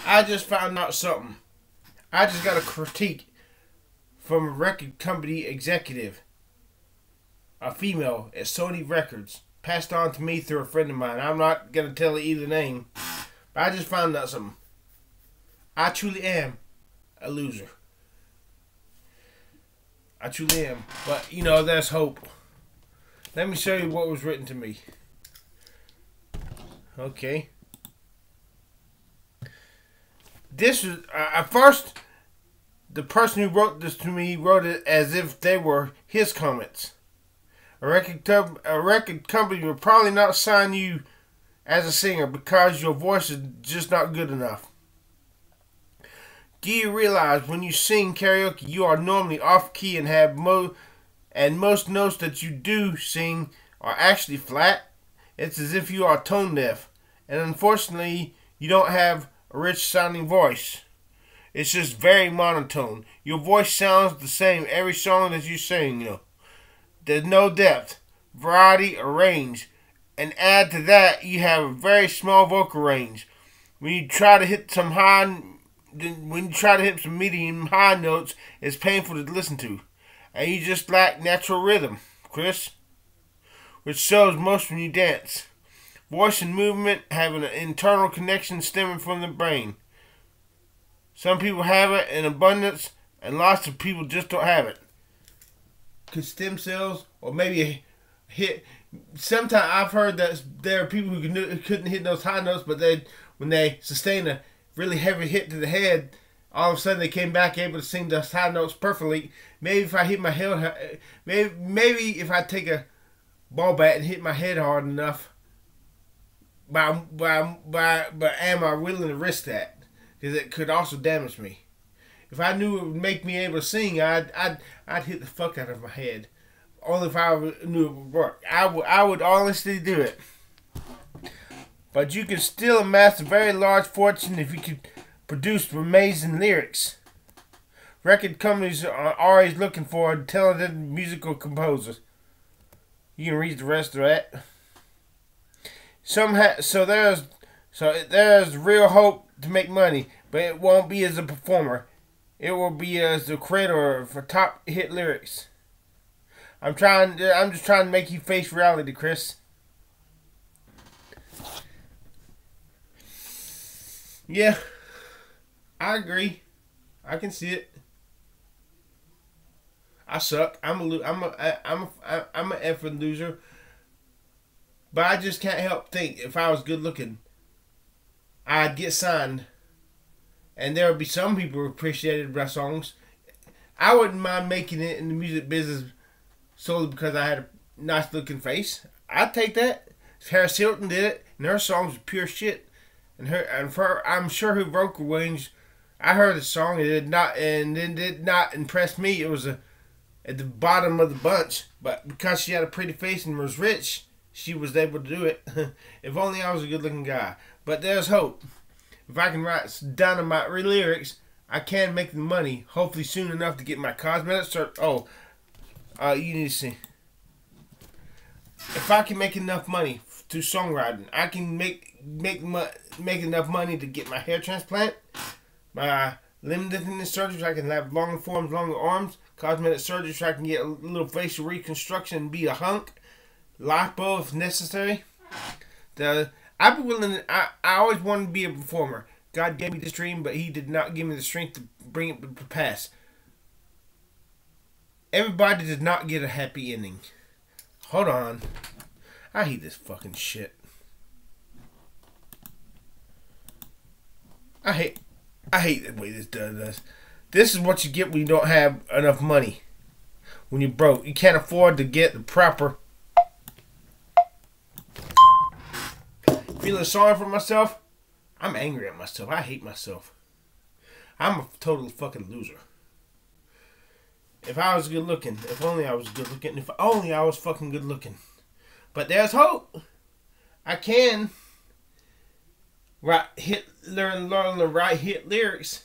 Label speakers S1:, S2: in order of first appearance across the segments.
S1: I just found out something. I just got a critique from a record company executive, a female at Sony Records, passed on to me through a friend of mine. I'm not going to tell you either name, but I just found out something. I truly am a loser. I truly am. But, you know, there's hope. Let me show you what was written to me. Okay. This was, at first, the person who wrote this to me wrote it as if they were his comments. A record company will probably not sign you as a singer because your voice is just not good enough. Do you realize when you sing karaoke, you are normally off key and have most notes that you do sing are actually flat? It's as if you are tone deaf, and unfortunately, you don't have a rich sounding voice. It's just very monotone. Your voice sounds the same every song that you sing, you know. There's no depth, variety, or range. And add to that, you have a very small vocal range. When you try to hit some medium high notes, it's painful to listen to. And you just lack natural rhythm, Chris, which shows most when you dance. Voice and movement have an internal connection stemming from the brain. Some people have it in abundance, and lots of people just don't have it. Because stem cells, or maybe hit. Sometimes I've heard that there are people who couldn't hit those high notes, but when they sustain a really heavy hit to the head, all of a sudden they came back able to sing those high notes perfectly. Maybe if I hit my head, maybe if I take a ball bat and hit my head hard enough. But am I willing to risk that? Because it could also damage me. If I knew it would make me able to sing, I'd hit the fuck out of my head. Only if I knew it would work. I would honestly do it. But you can still amass a very large fortune if you could produce amazing lyrics. Record companies are always looking for talented musical composers. You can read the rest of that. So there's real hope to make money, but it won't be as a performer. It will be as the creator for top hit lyrics. I'm just trying to make you face reality, Chris. Yeah, I agree. I can see it. I suck. I'm an effing loser. But I just can't help think if I was good looking, I'd get signed. And there would be some people who appreciated my songs. I wouldn't mind making it in the music business solely because I had a nice looking face. I'd take that. Paris Hilton did it, and her songs were pure shit. And I'm sure her vocal range. I heard the song, it did not impress me. It was at the bottom of the bunch, but because she had a pretty face and was rich, she was able to do it. If only I was a good-looking guy. But there's hope. If I can write dynamite lyrics, I can make the money. Hopefully soon enough to get my cosmetic cert. You need to see. If I can make enough money through songwriting, I can make enough money to get my hair transplant, my limb thickness surgery so I can have longer forms, longer arms, cosmetic surgery so I can get a little facial reconstruction and be a hunk. Lipo if necessary. I'd be willing. I always wanted to be a performer. God gave me this dream, but He did not give me the strength to bring it to pass. Everybody does not get a happy ending. Hold on. I hate this fucking shit. I hate the way this does this. This is what you get when you don't have enough money. When you're broke, you can't afford to get the proper. Feeling sorry for myself? I'm angry at myself. I hate myself. I'm a total fucking loser. If I was good looking, if only I was good looking, if only I was fucking good looking. But there's hope. I can learn to write hit lyrics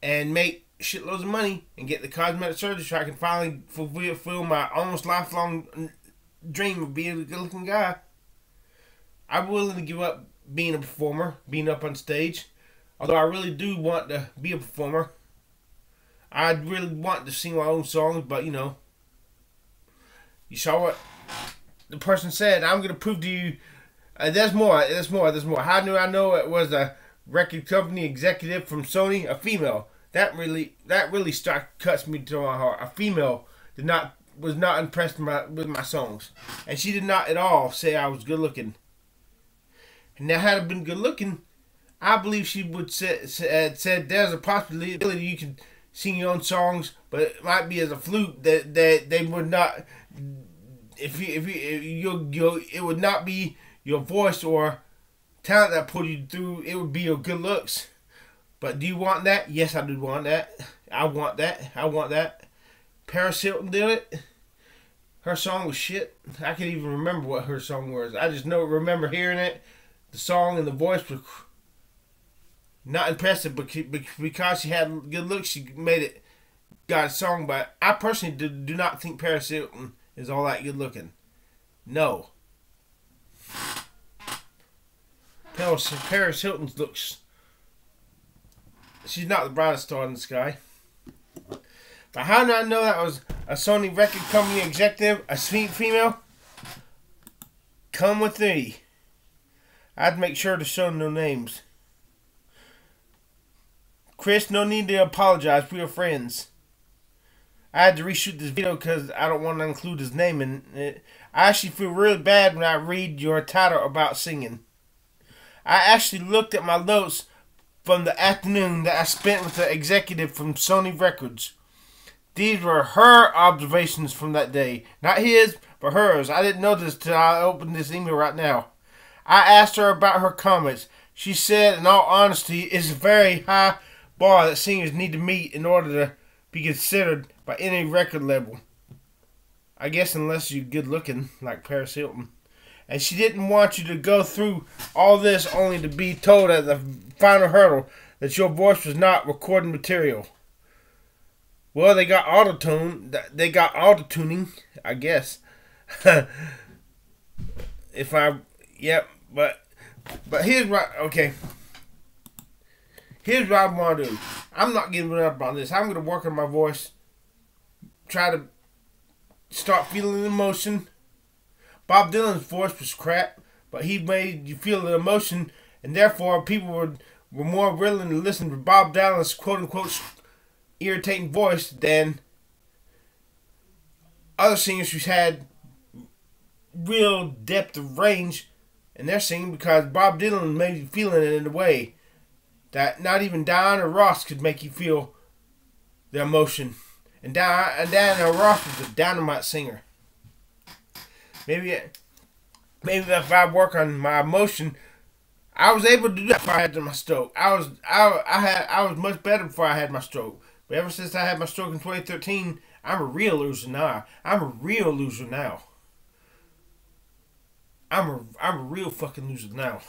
S1: and make shitloads of money and get the cosmetic surgery so I can finally fulfill my almost lifelong dream of being a good looking guy. I'm willing to give up being a performer, being up on stage. Although I really do want to be a performer. I really want to sing my own songs, but you know, you saw what the person said. I'm going to prove to you. There's more. How do I know it was a record company executive from Sony, a female? That really cuts me to my heart. A female was not impressed with my songs, and she did not at all say I was good looking. And now, had I been good looking, I believe she would said there's a possibility you can sing your own songs, but it might be as a fluke that they would not. It would not be your voice or talent that put you through. It would be your good looks. But do you want that? Yes, I do want that. I want that. Paris Hilton did it. Her song was shit. I can't even remember what her song was. I just remember hearing it. The song and the voice was not impressive, but because she had good looks, she made it. Got a song, but I personally do not think Paris Hilton is all that good looking. No. Paris Hilton's looks. She's not the brightest star in the sky. But how did I know that was a Sony record company executive, a sweet female? Come with me. I'd make sure to show no names. Chris, no need to apologize. We are friends. I had to reshoot this video because I don't want to include his name in it. I actually feel really bad when I read your title about singing. I actually looked at my notes from the afternoon that I spent with the executive from Sony Records. These were her observations from that day. Not his, but hers. I didn't know this till I opened this email right now. I asked her about her comments. She said, in all honesty, it's a very high bar that singers need to meet in order to be considered by any record label. I guess unless you're good looking, like Paris Hilton. And she didn't want you to go through all this only to be told at the final hurdle that your voice was not recording material. Well, they got auto-tune. They got auto-tuning, I guess. But here's what, okay. Here's what I want to do. I'm not giving up on this. I'm going to work on my voice. Try to start feeling emotion. Bob Dylan's voice was crap, but he made you feel the emotion, and therefore people were more willing to listen to Bob Dylan's quote-unquote irritating voice than other singers who had real depth of range in their singing, because Bob Dylan made you feel it in a way that not even Diana Ross could make you feel the emotion. And Diana Ross was a dynamite singer. Maybe if I work on my emotion, I was able to do that before I had my stroke. I was much better before I had my stroke. But ever since I had my stroke in 2013, I'm a real loser now. I'm a real fucking loser now.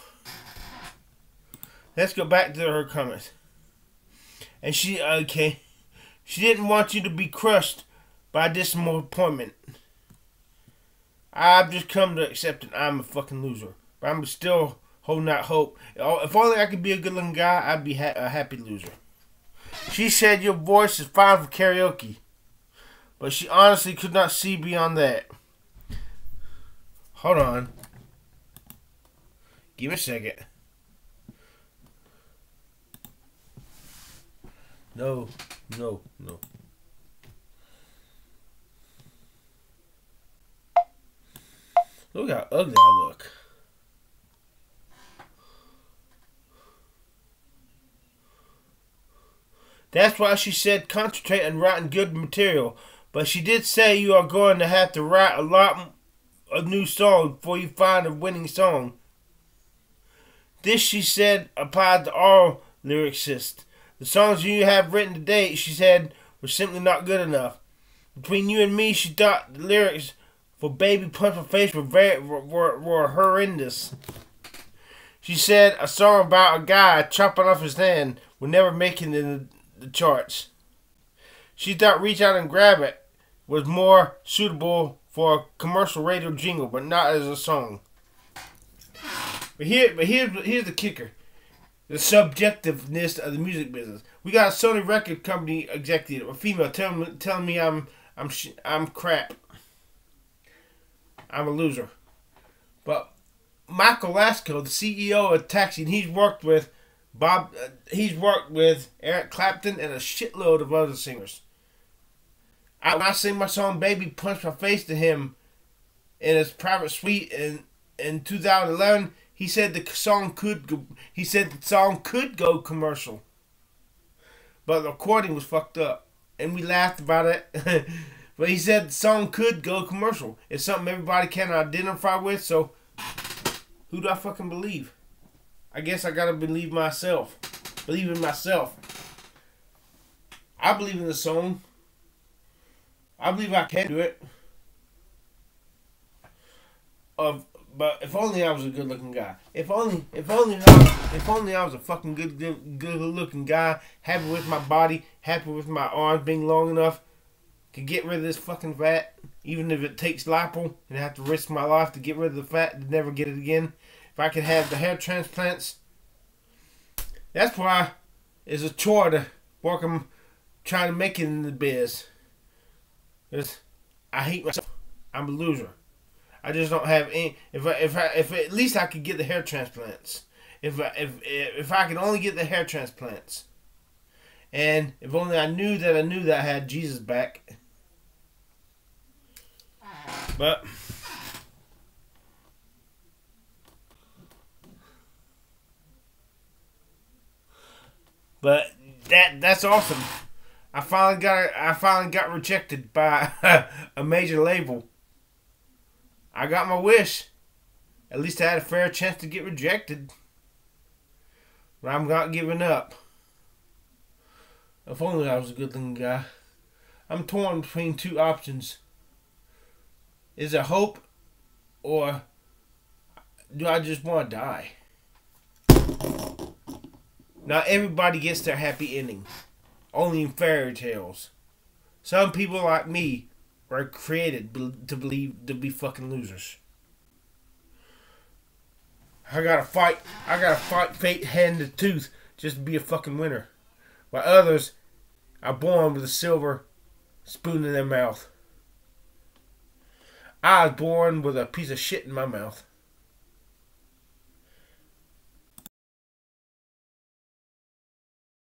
S1: Let's go back to her comments. And she didn't want you to be crushed by disappointment. I've just come to accept that I'm a fucking loser. But I'm still holding out hope. If only I could be a good looking guy, I'd be a happy loser. She said your voice is fine for karaoke, but she honestly could not see beyond that. Hold on. Give me a second. No. Look how ugly I look. That's why she said concentrate on writing good material. But she did say you are going to have to write a lot of new songs before you find a winning song. This, she said, applied to all lyricists. The songs you have written to date, she said, were simply not good enough. Between you and me, she thought the lyrics for Baby Punch My Face were horrendous. She said a song about a guy chopping off his hand would never make it in the charts. She thought Reach Out and Grab It was more suitable for a commercial radio jingle, but not as a song. Here's the kicker: the subjectiveness of the music business. We got a Sony Record company executive, a female, telling me I'm crap. I'm a loser. But Michael Lasco, the CEO of Taxi, and he's worked with Eric Clapton and a shitload of other singers. When I sing my song "Baby," punch my face to him in his private suite in 2011. He said the song could go commercial, but the recording was fucked up, and we laughed about it. But he said the song could go commercial. It's something everybody can identify with. So who do I fucking believe? I guess I gotta believe myself. Believe in myself. I believe in the song. I believe I can do it. But if only I was a good-looking guy. If only I was a fucking good-looking guy, happy with my body, happy with my arms being long enough, could get rid of this fucking fat, even if it takes lipo, and I have to risk my life to get rid of the fat and never get it again. If I could have the hair transplants, that's why it's a chore to work on trying to make it in the biz. Because I hate myself. I'm a loser. I just don't have any. If at least I could get the hair transplants. If I could only get the hair transplants, and if only I knew that I had Jesus back. But that's awesome. I finally got rejected by a major label. I got my wish. At least I had a fair chance to get rejected. But I'm not giving up. If only I was a good-looking guy. I'm torn between two options. Is there hope, or do I just want to die? Not everybody gets their happy ending. Only in fairy tales. Some people like me were created to be fucking losers. I gotta fight fate hand to tooth just to be a fucking winner. While others are born with a silver spoon in their mouth. I was born with a piece of shit in my mouth.